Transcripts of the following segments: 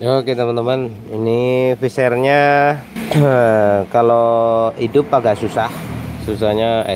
Oke teman-teman, ini visernya kalau hidup agak susah, susahnya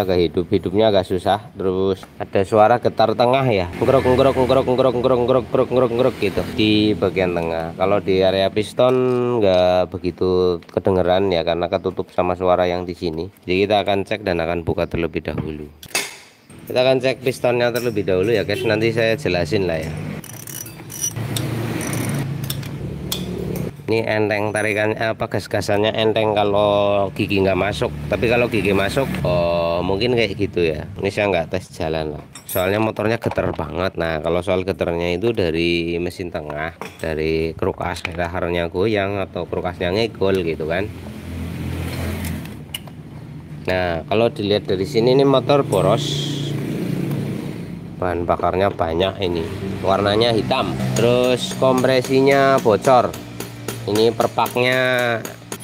agak hidupnya agak susah. Terus ada suara getar tengah ya, nggrok nggrok nggrok nggrok nggrok nggrok nggrok nggrok nggrok gitu di bagian tengah. Kalau di area piston nggak begitu kedengeran ya, karena ketutup sama suara yang di sini. Jadi kita akan cek dan akan buka terlebih dahulu. Kita akan cek pistonnya terlebih dahulu ya guys, nanti saya jelasin lah ya. Ini enteng tarikannya, apa gas-gasannya enteng kalau gigi nggak masuk. Tapi kalau gigi masuk, oh mungkin kayak gitu ya. Ini saya nggak tes jalan lah, soalnya motornya getar banget. Nah kalau soal getarnya itu dari mesin tengah, dari kruk as daharnya goyang atau kruk asnya ngegol gitu kan. Nah kalau dilihat dari sini, ini motor boros, bahan bakarnya banyak, ini warnanya hitam, terus kompresinya bocor, ini perpaknya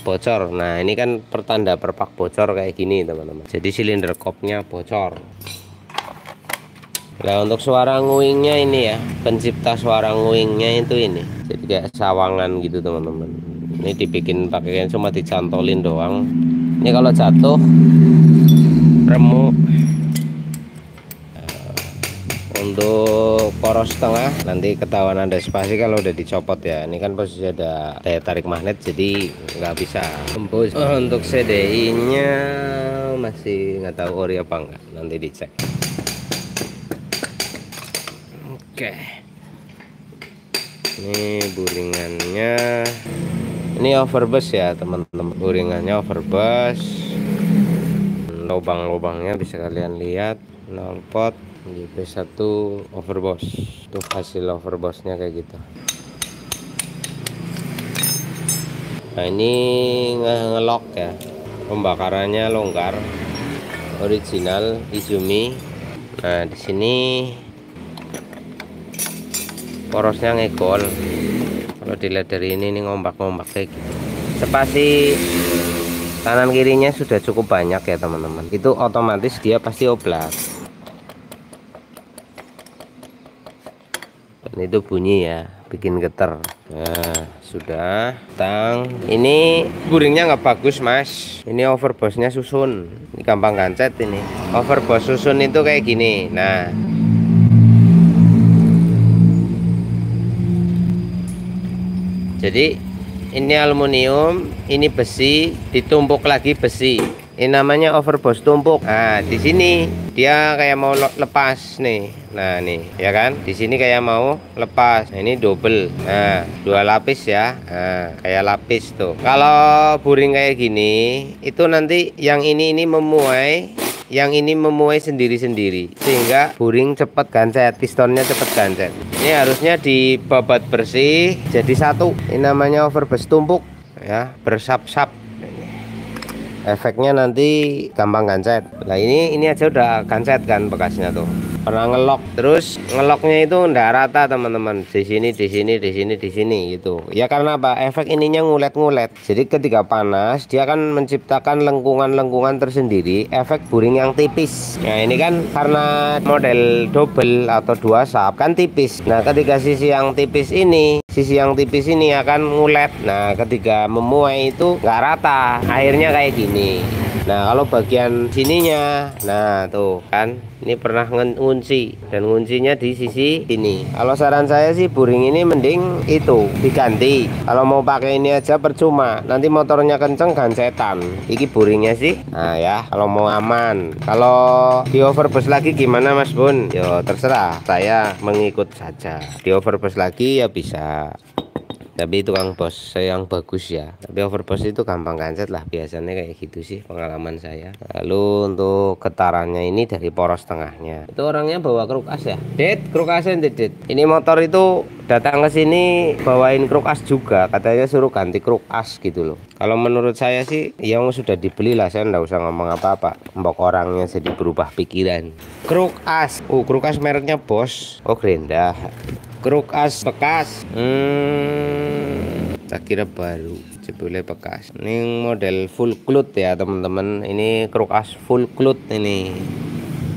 bocor. Nah ini kan pertanda perpak bocor kayak gini teman-teman, jadi silinder kopnya bocor. Nah untuk suara nguingnya ini ya, pencipta suara nguingnya itu ini jadi kayak sawangan gitu teman-teman. Ini dibikin pakaian cuma dicantolin doang. Ini kalau jatuh remuk. Untuk poros tengah nanti ketahuan Anda spasi kalau udah dicopot ya. Ini kan posisi ada daya tarik magnet, jadi nggak bisa tembus. Untuk CDI nya masih nggak tahu ori apa enggak, nanti dicek. Oke, ini buringannya, ini overbus ya teman-teman, buringannya overbus. Lubang-lubangnya bisa kalian lihat, knalpot di P1 overbos. Itu hasil overbosnya kayak gitu. Nah ini ngelok ya, pembakarannya longgar, original Izumi. Nah di sini porosnya ngegol. Kalau dilihat dari ini ngombak-ngombak kayak gitu. Spasi kanan kirinya sudah cukup banyak ya teman-teman, itu otomatis dia pasti oblas. Dan itu bunyi ya, bikin getar. Nah sudah tang, ini buringnya nggak bagus mas, ini overbosnya susun, ini gampang gancet. Ini overbos susun itu kayak gini. Nah jadi ini aluminium, ini besi, ditumpuk lagi besi. Ini namanya overbos tumpuk. Nah, di sini dia kayak mau lepas nih. Nah, nih, ya kan? Di sini kayak mau lepas. Nah, ini double. Nah, dua lapis ya. Nah, kayak lapis tuh. Kalau buring kayak gini, itu nanti yang ini memuai, yang ini memuai sendiri-sendiri, sehingga buring cepet gancet, pistonnya cepet gancet. Ini harusnya dibabat bersih jadi satu. Ini namanya overbus tumpuk ya, bersap-sap. Efeknya nanti gampang gancet. Nah ini aja udah gancet kan bekasnya tuh, pernah ngelok. Terus ngeloknya itu ndak rata teman-teman, di sini di sini di sini di sini gitu ya. Karena apa? Efek ininya ngulet-ngulet, jadi ketika panas dia akan menciptakan lengkungan-lengkungan tersendiri, efek buring yang tipis. Nah ini kan karena model double atau dua sap kan tipis. Nah ketika sisi yang tipis ini akan ngulet. Nah ketika memuai itu nggak rata, akhirnya kayak gini. Nah kalau bagian sininya, nah tuh kan, ini pernah ngunci, dan nguncinya di sisi ini. Kalau saran saya sih buring ini mending itu diganti. Kalau mau pakai ini aja percuma, nanti motornya kenceng gancetan. Iki buringnya sih. Nah ya, kalau mau aman. Kalau di overbus lagi gimana Mas Bun? Yo terserah, saya mengikut saja. Di overbus lagi ya bisa, tapi tukang bos saya yang bagus ya. Tapi overbos itu gampang gancet lah, biasanya kayak gitu sih pengalaman saya. Lalu untuk getarannya ini dari poros tengahnya. Itu orangnya bawa kruk as ya, Dit, kruk asnya Dit. Ini motor itu datang ke sini bawain kruk as juga, katanya suruh ganti kruk as gitu loh. Kalau menurut saya sih yang sudah dibeli lah, saya nggak usah ngomong apa-apa, mbok orangnya jadi berubah pikiran. Kruk as, kruk as mereknya Bos. Oh Grenda, kruk as bekas. Tak kira baru, jebule bekas. Ini model full cloth ya teman-teman. Ini kruk as full cloth ini.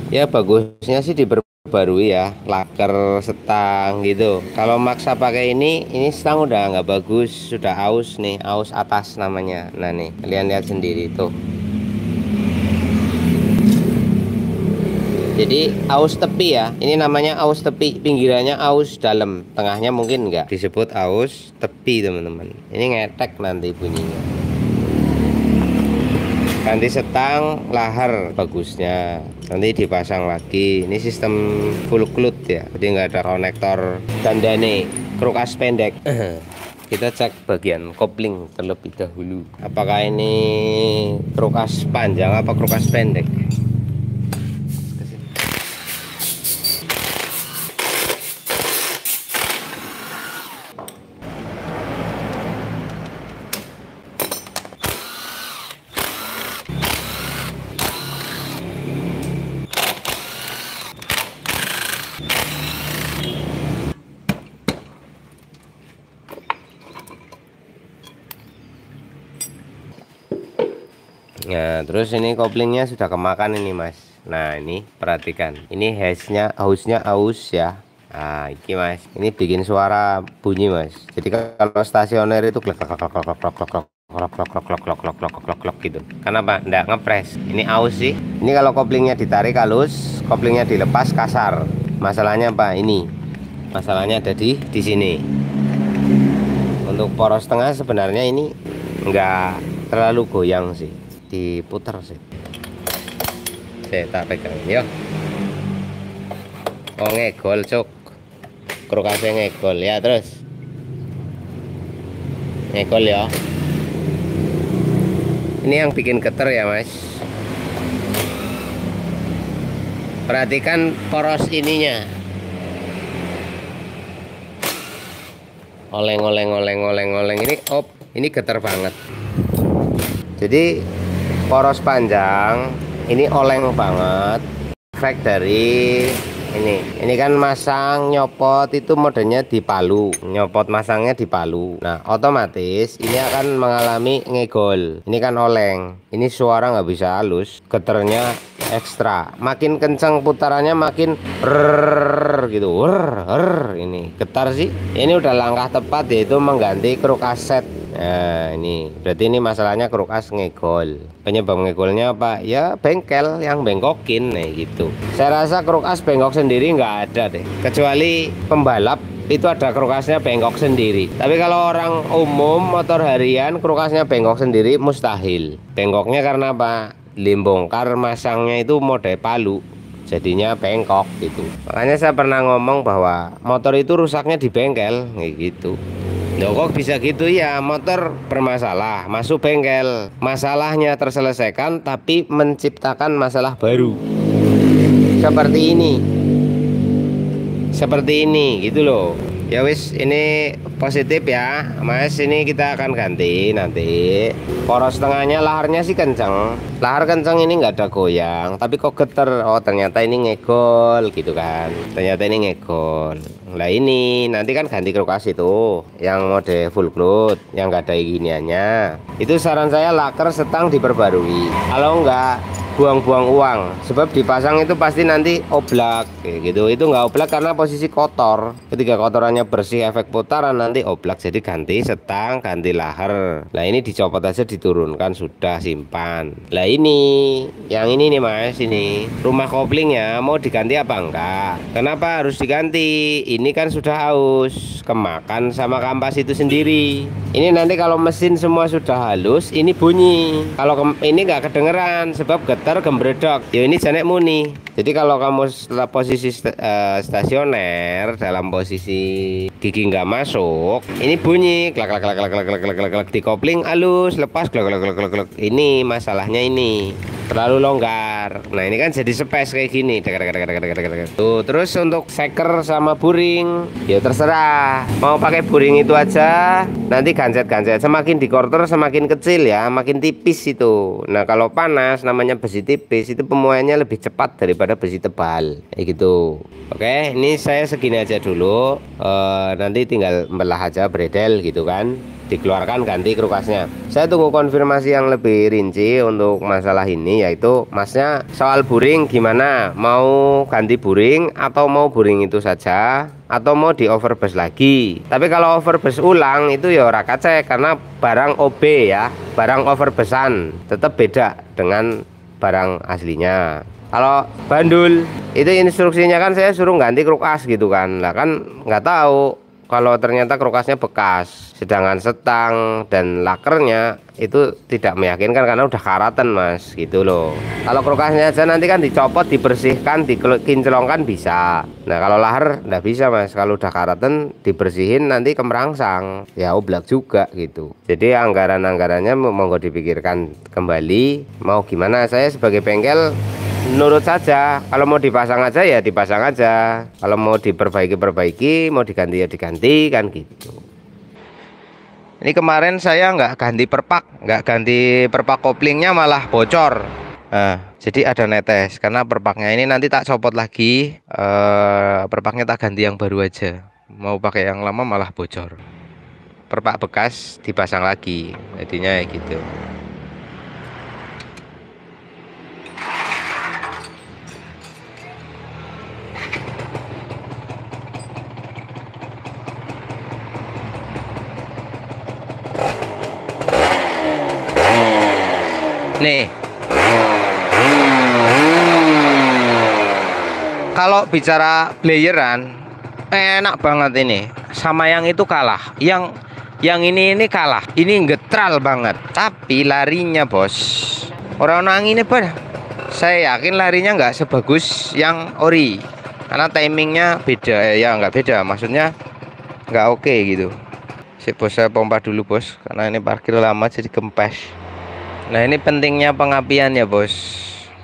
Ya bagusnya sih baru ya, laker setang gitu. Kalau maksa pakai ini setang udah nggak bagus, sudah aus nih, aus atas namanya. Nah nih kalian lihat sendiri tuh. Jadi aus tepi ya, ini namanya aus tepi, pinggirannya aus dalam, tengahnya mungkin enggak, disebut aus tepi teman-teman. Ini ngetek nanti bunyinya. Ganti setang, lahar bagusnya, nanti dipasang lagi. Ini sistem full cloth ya, jadi nggak ada konektor dandane, krukas pendek. Kita cek bagian kopling terlebih dahulu, apakah ini krukas panjang apa krukas pendek. Nah, terus ini koplingnya sudah kemakan ini Mas. Nah, ini perhatikan. Ini hausnya aus ya. Nah, ini Mas. Ini bikin suara bunyi Mas. Jadi kalau stasioner itu klek klek klek klek klek klek klek gitu. Kenapa? Nggak ngepres. Ini aus sih. Ini kalau koplingnya ditarik halus, koplingnya dilepas kasar. Masalahnya apa? Ini. Masalahnya ada di sini. Untuk poros tengah sebenarnya ini nggak terlalu goyang sih. Diputar sih. Saya tak pegang ya. Oh ngegol cuk. Krukasnya ngegol ya, terus ngegol ya. Ini yang bikin geter ya Mas. Perhatikan poros ininya. Oleng ini geter banget. Jadi poros panjang ini oleng banget. Efek dari ini kan masang nyopot itu modenya di palu, nyopot masangnya di palu. Nah otomatis ini akan mengalami ngegol. Ini kan oleng, ini suara nggak bisa halus, geternya ekstra, makin kencang putarannya makin gitu. Ini getar sih. Ini udah langkah tepat yaitu mengganti kruk kaset. Nah ini berarti ini masalahnya krukas ngegol. Penyebab ngegolnya apa ya? Bengkel yang bengkokin. Nah gitu. Saya rasa krukas bengkok sendiri nggak ada deh, kecuali pembalap itu ada krukasnya bengkok sendiri. Tapi kalau orang umum motor harian krukasnya bengkok sendiri mustahil. Bengkoknya karena apa? Bongkar masangnya itu mode palu, jadinya bengkok gitu. Makanya saya pernah ngomong bahwa motor itu rusaknya di bengkel kayak gitu. Loh kok bisa gitu ya, motor bermasalah masuk bengkel, masalahnya terselesaikan tapi menciptakan masalah baru seperti ini gitu loh. Ya wis, ini positif ya Mas. Ini kita akan ganti nanti. Poros tengahnya laharnya sih kenceng, lahar kenceng, ini nggak ada goyang, tapi kok geter. Oh ternyata ini ngegol gitu kan, ternyata ini ngegol. Nah ini nanti kan ganti krukas itu yang mode full cloth, yang nggak ada giniannya. Itu saran saya laker setang diperbarui. Kalau nggak buang-buang uang, sebab dipasang itu pasti nanti oblak kayak gitu. Itu nggak oblak karena posisi kotor. Ketika kotorannya bersih efek putaran nanti oblak. Jadi ganti setang, ganti lahar. Nah ini dicopot aja, diturunkan, sudah simpan. Nah ini yang ini nih Mas, ini rumah koplingnya mau diganti apa enggak? Kenapa harus diganti? Ini kan sudah haus, kemakan sama kampas itu sendiri. Ini nanti kalau mesin semua sudah halus, ini bunyi. Kalau ini nggak kedengeran sebab getar gembredok. Ya ini janek muni. Jadi kalau kamu setelah posisi stasioner dalam posisi gigi nggak masuk, ini bunyi klak klak klak klak klak klak klak klak, di kopling halus, lepas klak klak klak klak klak. Ini masalahnya ini terlalu longgar. Nah ini kan jadi spes kayak gini. Tuh, terus untuk seker sama buring ya terserah mau pakai buring itu aja. Nanti gancet-gancet, semakin dikorter semakin kecil ya, makin tipis itu. Nah kalau panas namanya besi tipis itu pemuaiannya lebih cepat daripada besi tebal kayak gitu. Oke, ini saya segini aja dulu. Nanti tinggal belah aja bredel gitu kan. dikeluarkan ganti krukasnya. Saya tunggu konfirmasi yang lebih rinci untuk masalah ini, yaitu masnya soal buring gimana, mau ganti buring atau mau buring itu saja atau mau di overbus lagi. Tapi kalau overbus ulang itu ya ora kacek, karena barang OB ya, barang overbusan tetap beda dengan barang aslinya. Kalau bandul itu instruksinya kan saya suruh ganti krukas gitu kan, lah kan nggak tahu kalau ternyata krukasnya bekas, sedangkan setang dan lakernya itu tidak meyakinkan karena udah karatan mas, gitu loh. Kalau krukasnya aja nanti kan dicopot, dibersihkan, dikinclongkan bisa. Nah kalau lahar nggak bisa mas, kalau udah karatan dibersihin nanti kemerangsang, ya oblak juga gitu. Jadi anggarannya monggo dipikirkan kembali, mau gimana. Saya sebagai bengkel nurut saja, kalau mau dipasang aja ya dipasang aja, kalau mau diperbaiki, mau diganti ya diganti kan gitu. Ini kemarin saya nggak ganti perpak koplingnya malah bocor. Nah, jadi ada netes karena perpaknya ini nanti tak copot lagi, perpaknya tak ganti yang baru aja. Mau pakai yang lama malah bocor. Perpak bekas dipasang lagi, jadinya gitu. Nih, kalau bicara blayeran enak banget ini. Sama yang itu kalah. Yang ini kalah. Ini getral banget. Tapi larinya bos, orang ini pada, saya yakin larinya nggak sebagus yang ori. Karena timingnya beda. Ya nggak beda. Maksudnya nggak oke gitu. Si bos, saya pompa dulu bos, karena ini parkir lama jadi kempes. Nah ini pentingnya pengapian ya bos.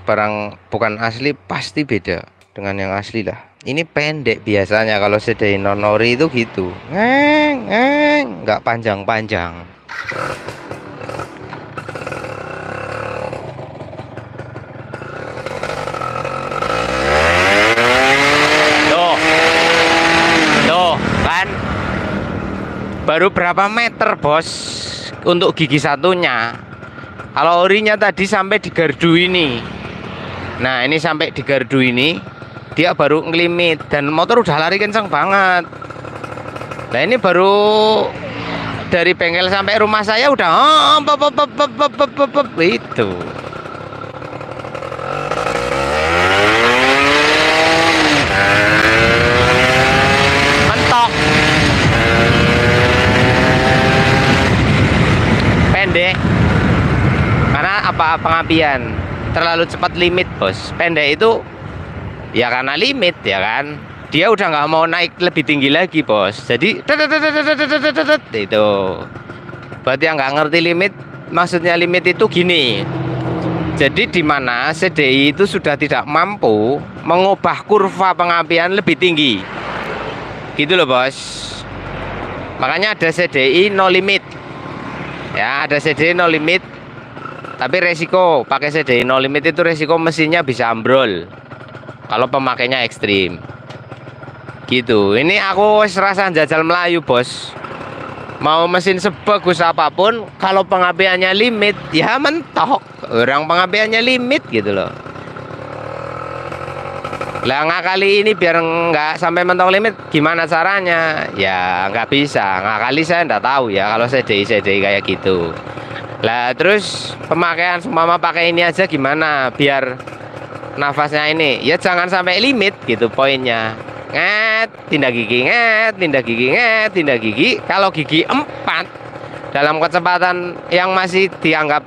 Barang bukan asli pasti beda dengan yang asli lah. Ini pendek biasanya, kalau sedai non ori itu gitu, nggak panjang-panjang. Tuh kan, baru berapa meter bos untuk gigi satunya. Kalau orinya tadi sampai di gardu ini. Nah ini sampai di gardu ini, dia baru ngelimit dan motor udah lari kenceng banget. Nah ini baru dari bengkel sampai rumah saya udah itu. Mentok. Pendek. Karena apa, pengapian terlalu cepat limit bos. Pendek itu ya karena limit ya kan, dia udah nggak mau naik lebih tinggi lagi bos, jadi itu berarti yang nggak ngerti limit. Maksudnya limit itu gini, jadi dimana CDI itu sudah tidak mampu mengubah kurva pengapian lebih tinggi gitu loh bos. Makanya ada CDI no limit ya, ada CDI no limit. Tapi resiko pakai CDI no limit itu resiko mesinnya bisa ambrol kalau pemakainya ekstrim gitu. Ini aku serasa jajal Melayu bos, mau mesin sebagus apapun kalau pengapiannya limit ya mentok. Orang pengapiannya limit gitu loh. Lah ngakali ini biar nggak sampai mentok limit gimana caranya? Ya nggak bisa, ngakali saya nggak tahu ya kalau CDI kayak gitu. Lah terus pemakaian seumpama pakai ini aja gimana biar nafasnya ini ya jangan sampai limit gitu poinnya. Tindak gigi, tindak gigi, tindak gigi. Kalau gigi 4 dalam kecepatan yang masih dianggap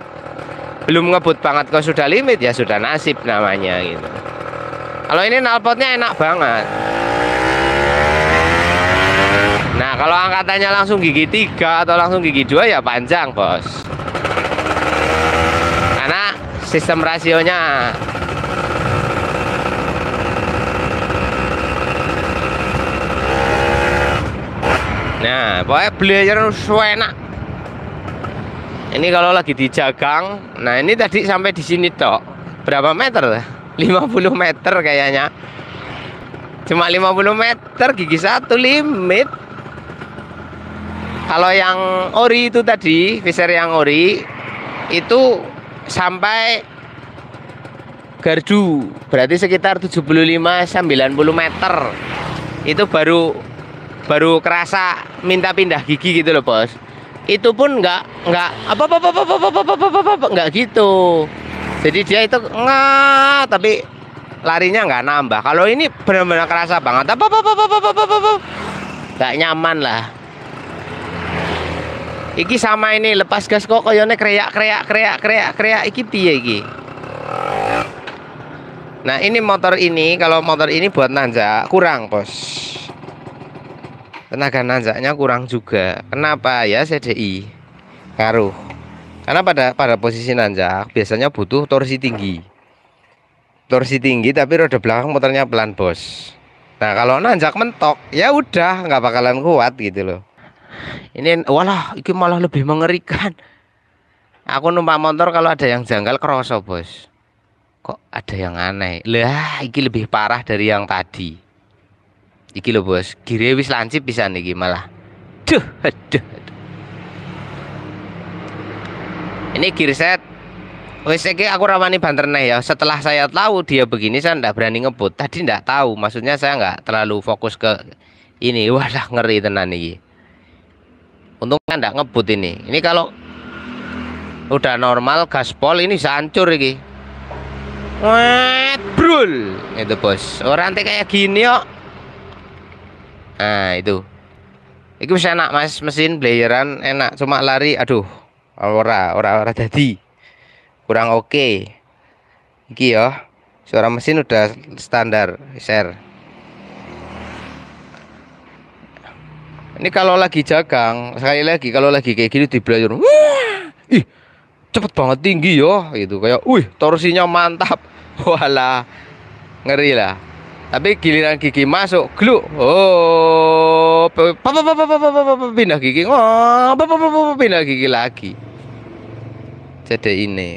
belum ngebut banget, kalau sudah limit ya sudah nasib namanya gitu. Kalau ini knalpotnya enak banget. Nah kalau angkatannya langsung gigi 3 atau langsung gigi 2 ya panjang bos, karena sistem rasionya. Nah pokoknya belajar enak. Ini kalau lagi dijagang. Nah ini tadi sampai di sini tok berapa meter? 50 meter kayaknya. Cuma 50 meter gigi 1 limit. Kalau yang ori itu tadi, Fisher yang ori itu sampai gardu, berarti sekitar 75-90 meter. Itu baru kerasa minta pindah gigi gitu loh, Bos. Itu pun nggak nggak gitu. Jadi dia itu tapi larinya nggak nambah. Kalau ini benar-benar kerasa banget nggak nyaman lah. Iki sama ini lepas gas kok koyone kreak iki piye iki. Nah ini motor ini, kalau motor ini buat nanjak kurang, Bos. Tenaga nanjaknya kurang juga. Kenapa ya? CDI ngaruh. Karena pada posisi nanjak biasanya butuh torsi tinggi. Torsi tinggi tapi roda belakang motornya pelan, Bos. Nah kalau nanjak mentok ya udah nggak bakalan kuat gitu loh. Ini walah, ini malah lebih mengerikan. Aku numpak motor kalau ada yang janggal kerosok, Bos. Kok ada yang aneh. Lah, ini lebih parah dari yang tadi. Iki loh, Bos. Gire wis lancip bisa nih malah. Aduh. Ini gear set. Wis iki aku ramani banter nih ya. Setelah saya tahu dia begini, saya ndak berani ngebut. Tadi ndak tahu. Maksudnya saya nggak terlalu fokus ke ini. Wadah, ngeri tenan nih. Untung kan nggak ngebut ini. Ini kalau udah normal gaspol ini bisa hancur ini. Brul itu, Bos. Orang kayak gini yuk. Nah itu bisa enak, Mas. Mesin blayeran enak. Cuma lari aduh ora jadi kurang oke. Iki ya suara mesin udah standar share. Ini kalau lagi jagang, sekali lagi kalau lagi kayak gini di belajar, ih cepet banget tinggi yo, gitu kayak, torsinya mantap, walah ngeri lah. Tapi giliran gigi masuk, gluk, pindah gigi, pindah gigi lagi. Jadi ini,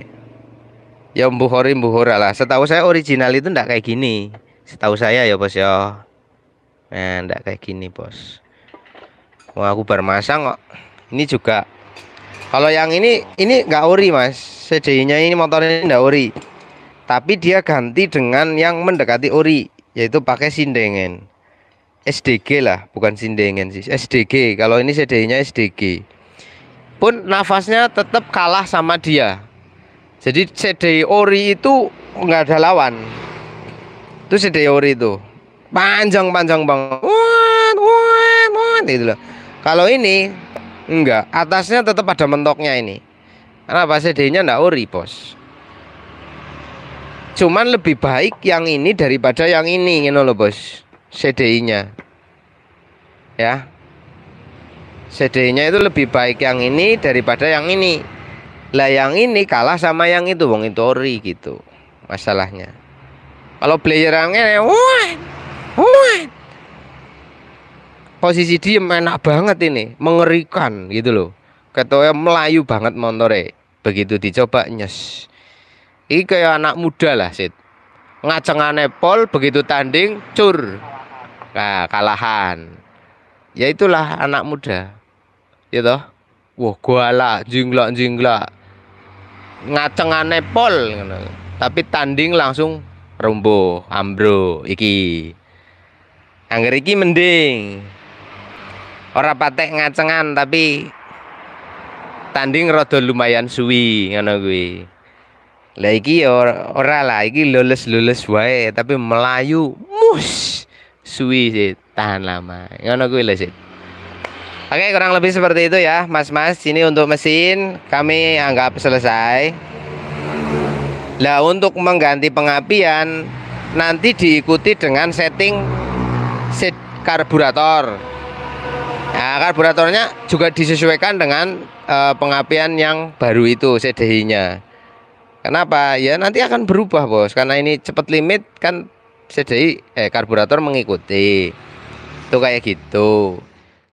ya mbuhori lah. Setahu saya original itu ndak kayak gini. Setahu saya ya, Bos ya. Nah, ndak kayak gini, Bos. Wah, aku baru masang kok. Ini juga. Kalau yang ini nggak ori, Mas. CDI-nya ini motornya nggak ori. Tapi dia ganti dengan yang mendekati ori, yaitu pakai sindengan. SDG lah, bukan sindengan sih. SDG. Kalau ini CDI-nya SDG. Pun nafasnya tetap kalah sama dia. Jadi CDI ori itu nggak ada lawan. Itu CDI ori itu. Panjang banget. Gitu loh. Kalau ini enggak, atasnya tetap ada mentoknya ini. Karena CDI-nya enggak ori, Bos. Cuman lebih baik yang ini daripada yang ini, gitu loh, Bos. CDI-nya. Ya. CDI-nya itu lebih baik yang ini daripada yang ini. Lah yang ini kalah sama yang itu, wong itu ori gitu. Masalahnya. Kalau blayerannya posisi diem enak banget ini, mengerikan gitu loh. Ketoknya melayu banget motornya. Begitu dicoba nyes. Ini kayak anak muda lah, Sid. Ngacengane pol, begitu tanding cur. Nah, kalahan. Ya itulah anak muda. Ya toh? Wah, guala jinglak. Ngacengane pol, tapi tanding langsung rumbuh, ambro iki. Angger iki mending. Ora patek ngacengan tapi tanding rada lumayan suwi ngono kuwi. Lah iki ora lah, iki lulus wae tapi melayu suwi sih, tahan lama. Ngono kuwi lho sih. Oke, kurang lebih seperti itu ya, Mas-mas. Ini untuk mesin kami anggap selesai. Lah untuk mengganti pengapian nanti diikuti dengan setting karburator. Nah, karburatornya juga disesuaikan dengan pengapian yang baru itu CDI-nya. Kenapa? Ya nanti akan berubah, Bos. Karena ini cepat limit kan CDI karburator mengikuti. Itu kayak gitu.